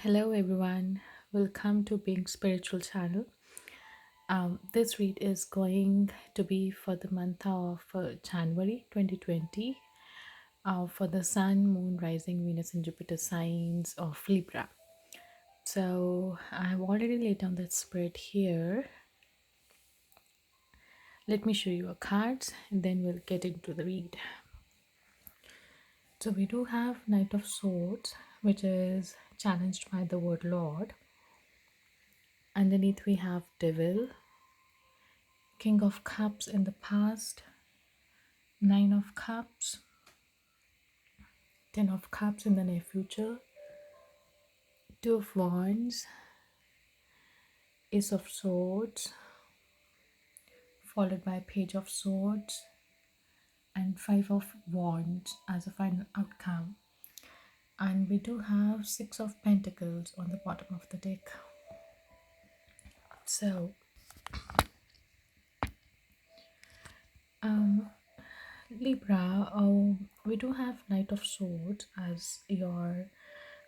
Hello everyone, welcome to Being Spiritual channel. This read is going to be for the month of January 2020 for the Sun, Moon, Rising, Venus, and Jupiter signs of Libra. So I've already laid down that spread here. Let me show you a cards and then we'll get into the read. So we do have Knight of Swords, which is challenged by the word Lord. Underneath we have Devil, King of Cups in the past, Nine of Cups, Ten of Cups in the near future, Two of Wands, Ace of Swords, followed by Page of Swords, and Five of Wands as a final outcome. And we do have Six of Pentacles on the bottom of the deck. So, Libra, we do have Knight of Swords as your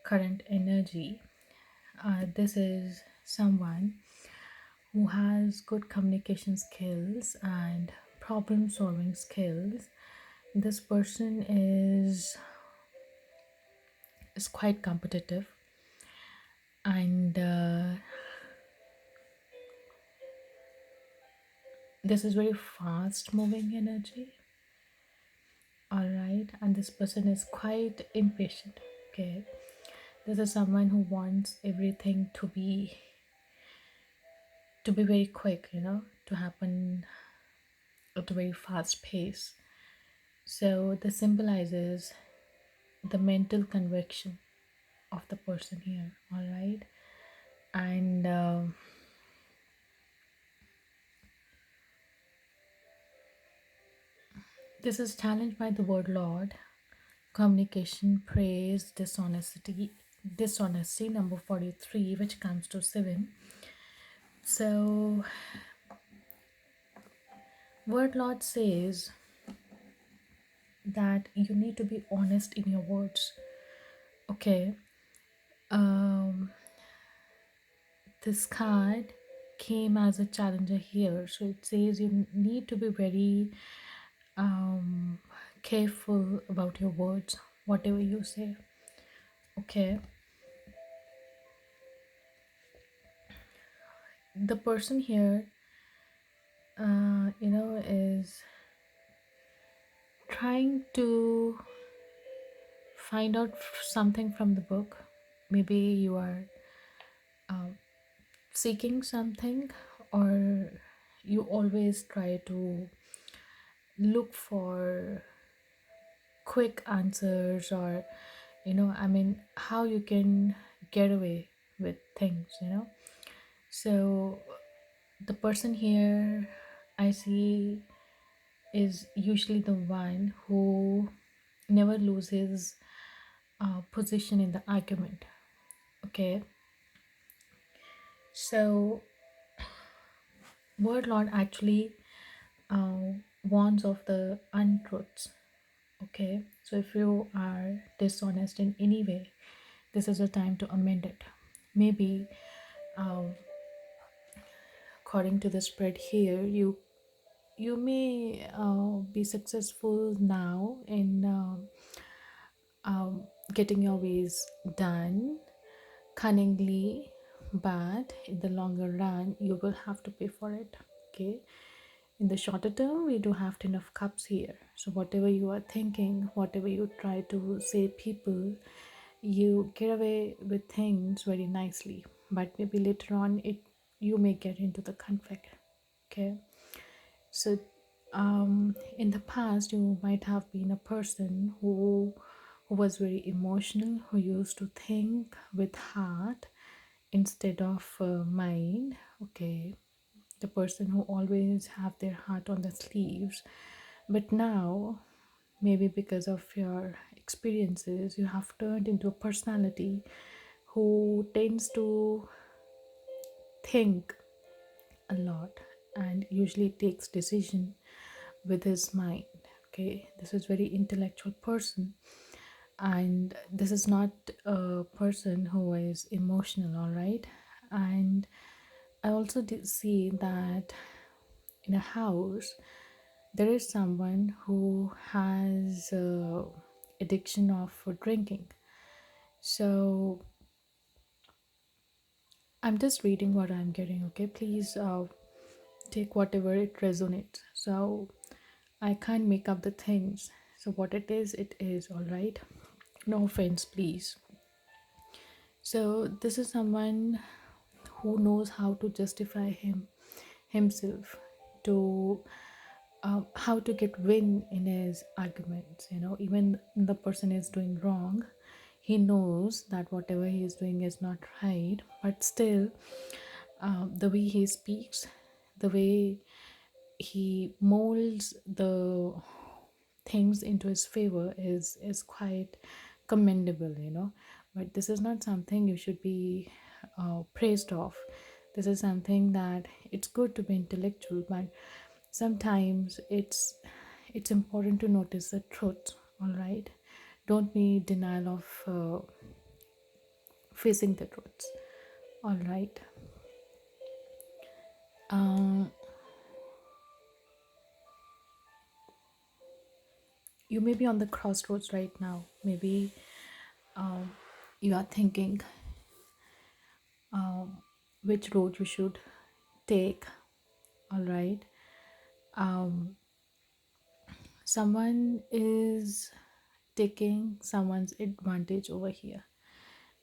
current energy. This is someone who has good communication skills and problem solving skills. This person is quite competitive, and this is very fast moving energy. All right, and this person is quite impatient. Okay, this is someone who wants everything to be very quick, to happen at a very fast pace. So this symbolizes the mental conviction of the person here. All right, and this is challenged by the word Lord, communication, praise, dishonesty, number 43, which comes to 7. So word Lord says that you need to be honest in your words. Okay, this card came as a challenger here, so it says you need to be very careful about your words, whatever you say. Okay, the person here is trying to find out something from the book. Maybe you are seeking something, or you always try to look for quick answers, or how you can get away with things. So the person here I see is usually the one who never loses position in the argument. Okay, so word Lord actually warns of the untruths. Okay, so if you are dishonest in any way, this is a time to amend it. Maybe according to the spread here, you may be successful now in getting your ways done cunningly, but in the longer run you will have to pay for it. Okay, in the shorter term we do have 10 of cups here, so whatever you are thinking, whatever you try to say people, you get away with things very nicely, but maybe later on you may get into the conflict. Okay, so in the past you might have been a person who was very emotional, who used to think with heart instead of mind. Okay, the person who always have their heart on the sleeves, but now maybe because of your experiences you have turned into a personality who tends to think a lot and usually takes decision with his mind. Okay, this is very intellectual person, And this is not a person who is emotional, all right? And I also did see that in a house there is someone who has addiction of drinking. So I'm just reading what I'm getting, okay? Please take whatever it resonates. So I can't make up the things. So what it is, all right? No offense, please. So this is someone who knows how to justify himself, to how to get win in his arguments. Even the person is doing wrong, he knows that whatever he is doing is not right, but still, the way he speaks, the way he molds the things into his favor is quite commendable. But this is not something you should be praised of. This is something that it's good to be intellectual, but sometimes it's important to notice the truth, all right? Don't be denial of facing the truths, all right? um, you may be on the crossroads right now. Maybe um, you are thinking which road you should take, all right? um, Someone is taking someone's advantage over here.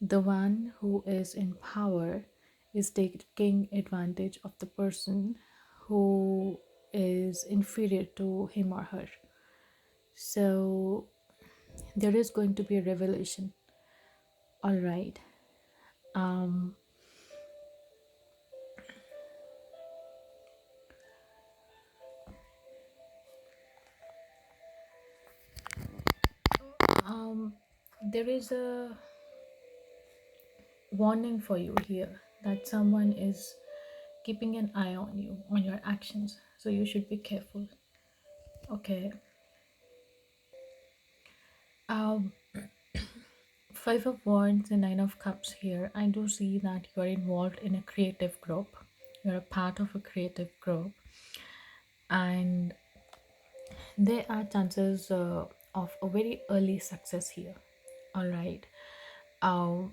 The one who is in power is taking advantage of the person who is inferior to him or her. So there is going to be a revelation, all right? um there is a warning for you here that someone is keeping an eye on you, on your actions, so you should be careful, okay? um Five of Wands and Nine of Cups here. I do see that you are involved in a creative group. You're a part of a creative group, and there are chances of a very early success here. All right. Um,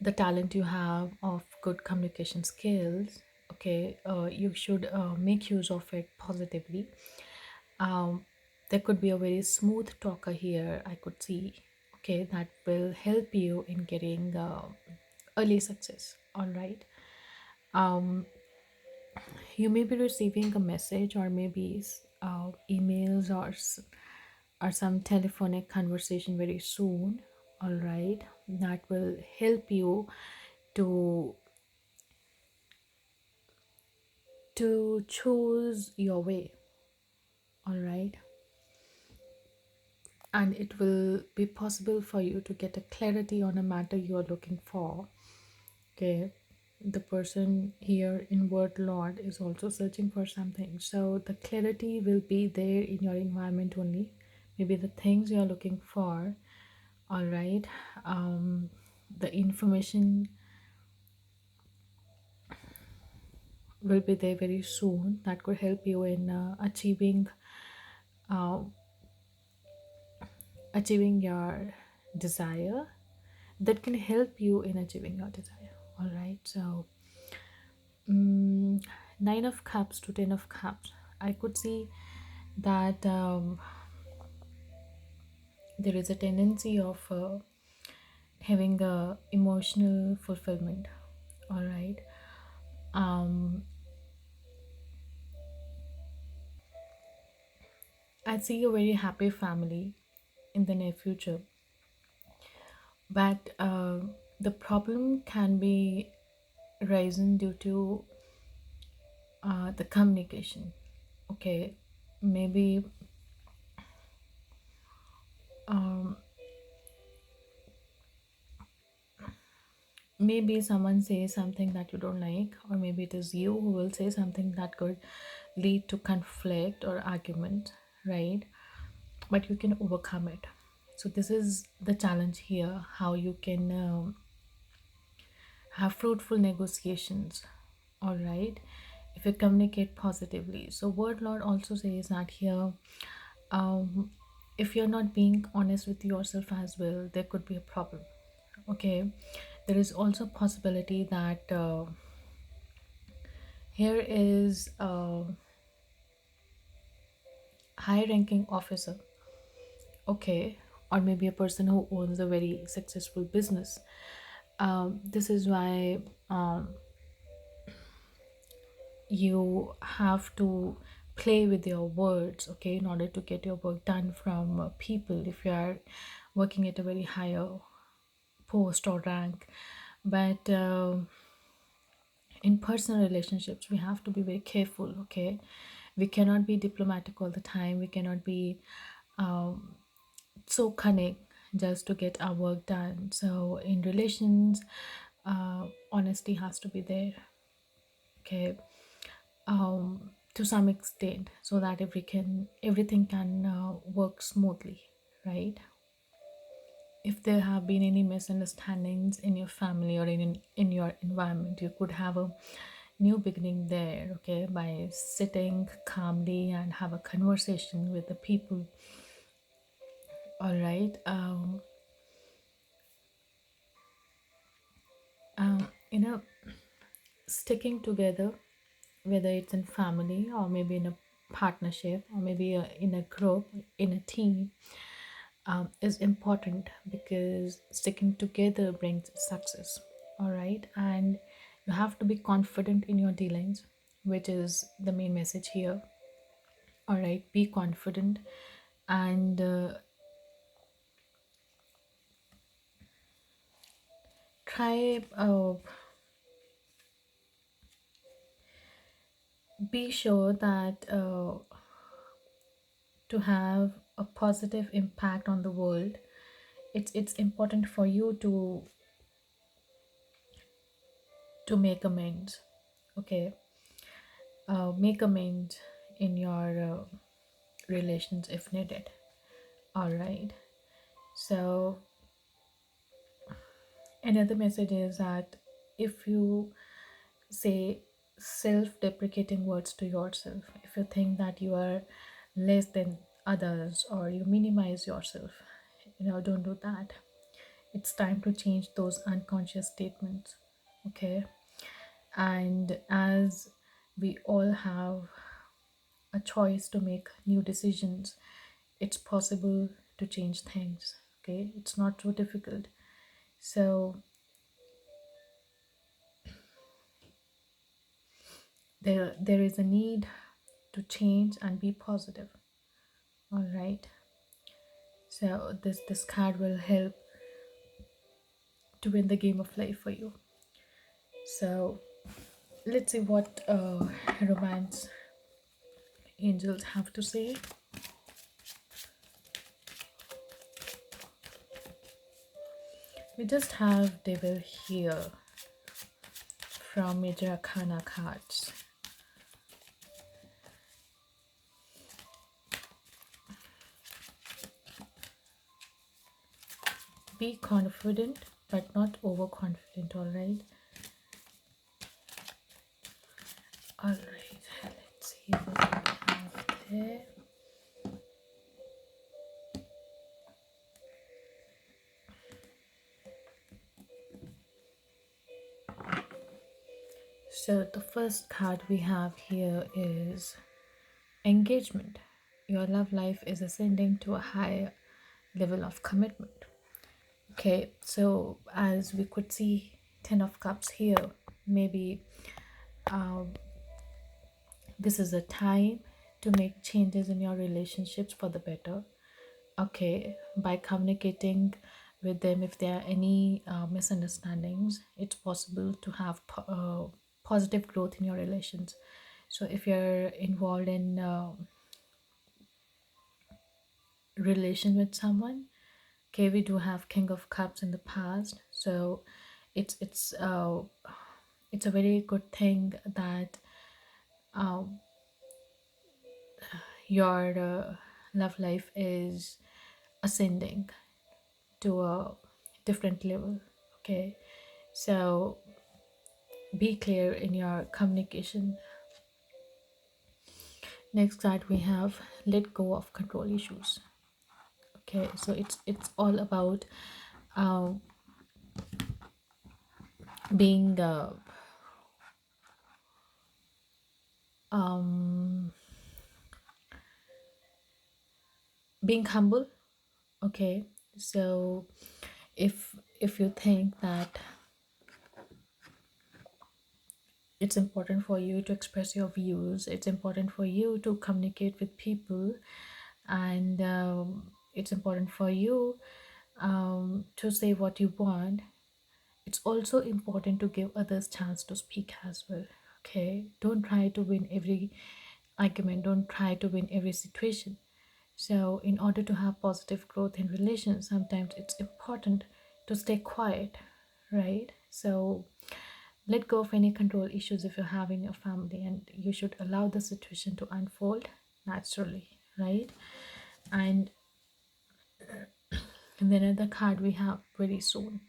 the talent you have of good communication skills. Okay, you should make use of it positively. um, there could be a very smooth talker here, I could see, okay, that will help you in getting early success, all right? um, you may be receiving a message, or maybe emails, or some telephonic conversation very soon, all right, that will help you to choose your way, all right? And it will be possible for you to get a clarity on a matter you are looking for, okay? The person here in word lord is also searching for something, so the clarity will be there in your environment only, maybe the things you are looking for, all right? The information will be there very soon that could help you in uh, achieving your desire, that can help you in achieving your desire, all right? So Nine of Cups to Ten of Cups, I could see that there is a tendency of having a emotional fulfillment, all right? um I see a very happy family in the near future, but the problem can be risen due to the communication, okay? Maybe um, maybe someone says something that you don't like, or maybe it is you who will say something that could lead to conflict or argument, right? But you can overcome it, So this is the challenge here, how you can have fruitful negotiations. All right, if you communicate positively. So word lord also says that here, um, if you're not being honest with yourself as well, there could be a problem. Okay, there is also possibility that here is a high ranking officer, okay, or maybe a person who owns a very successful business. This is why you have to play with your words, okay, in order to get your work done from people if you are working at a very higher post or rank. But in personal relationships we have to be very careful, okay. We cannot be diplomatic all the time, we cannot be um, so cunning just to get our work done. So in relations, honesty has to be there, okay, to some extent, so that everything can work smoothly, right? If there have been any misunderstandings in your family or in your environment, you could have a new beginning there, okay, by sitting calmly and have a conversation with the people. All right. You know, sticking together, whether it's in family or maybe in a partnership or maybe in a group, in a team, is important because sticking together brings success. All right, and you have to be confident in your dealings, which is the main message here. All right, be confident and try be sure that to have a positive impact on the world, it's important for you to make amends, okay. Make amends in your relations if needed. All right, so another message is that if you say self-deprecating words to yourself, if you think that you are less than others or you minimize yourself, don't do that. It's time to change those unconscious statements, okay. And as we all have a choice to make new decisions, it's possible to change things, okay. It's not so difficult. So there is a need to change and be positive. All right, so this card will help to win the game of life for you. So let's see what romance angels have to say. We just have devil here from Major Arcana cards. Be confident but not overconfident. All right. All right, let's see what we have there. So the first card we have here is engagement. Your love life is ascending to a higher level of commitment. Okay, so as we could see, Ten of Cups here, maybe this is a time to make changes in your relationships for the better. Okay, by communicating with them, if there are any misunderstandings, it's possible to have positive growth in your relations. So if you're involved in relation with someone, okay, we do have King of Cups in the past, so it's a very good thing that your love life is ascending. to a different level. Okay, so be clear in your communication. Next card we have let go of control issues. Okay, so it's all about uh, being um, being humble. Okay, so if you think that it's important for you to express your views, it's important for you to communicate with people, and it's important for you to say what you want. It's also important to give others chance to speak as well. Okay, don't try to win every argument, don't try to win every situation. So in order to have positive growth in relations, sometimes it's important to stay quiet, right? So let go of any control issues if you have in your family, and you should allow the situation to unfold naturally, right? And then another card we have very soon.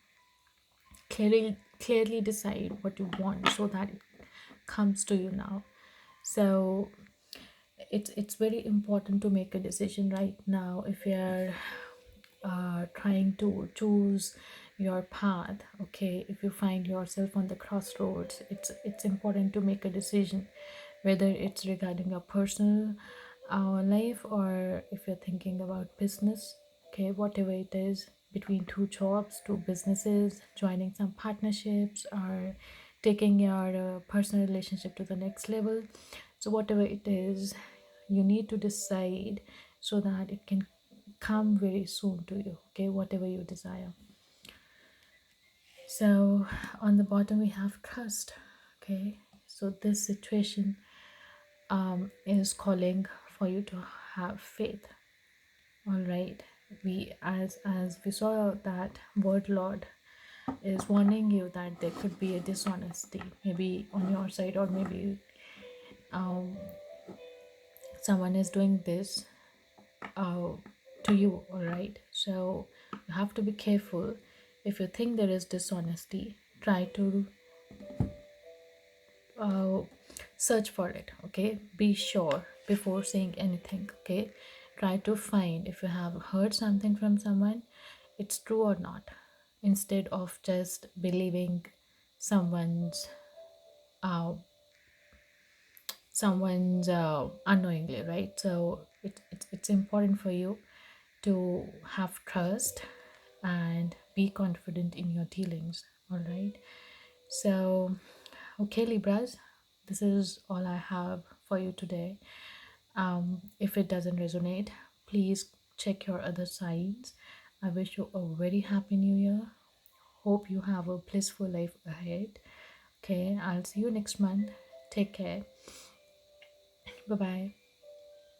Clearly decide what you want so that it comes to you now. So it's very important to make a decision right now if you're trying to choose your path. Okay, if you find yourself on the crossroads, it's important to make a decision, whether it's regarding your personal life, or if you're thinking about business. Okay, whatever it is, between two jobs, two businesses, joining some partnerships, or taking your personal relationship to the next level. So whatever it is, you need to decide so that it can come very soon to you. Okay, whatever you desire. So on the bottom we have trust. Okay, so this situation is calling for you to have faith. All right, we as we saw that word lord is warning you that there could be a dishonesty, maybe on your side, or maybe um, someone is doing this uh, to you. All right, so you have to be careful. If you think there is dishonesty, try to uh, search for it. Okay, be sure before saying anything. Okay, try to find if you have heard something from someone, it's true or not, instead of just believing someone's uh, unknowingly, right? So it's important for you to have trust and be confident in your dealings. All right, so okay, Libras, this is all I have for you today. If it doesn't resonate, please check your other signs. I wish you a very happy new year. Hope you have a blissful life ahead. Okay, I'll see you next month. Take care. Bye bye.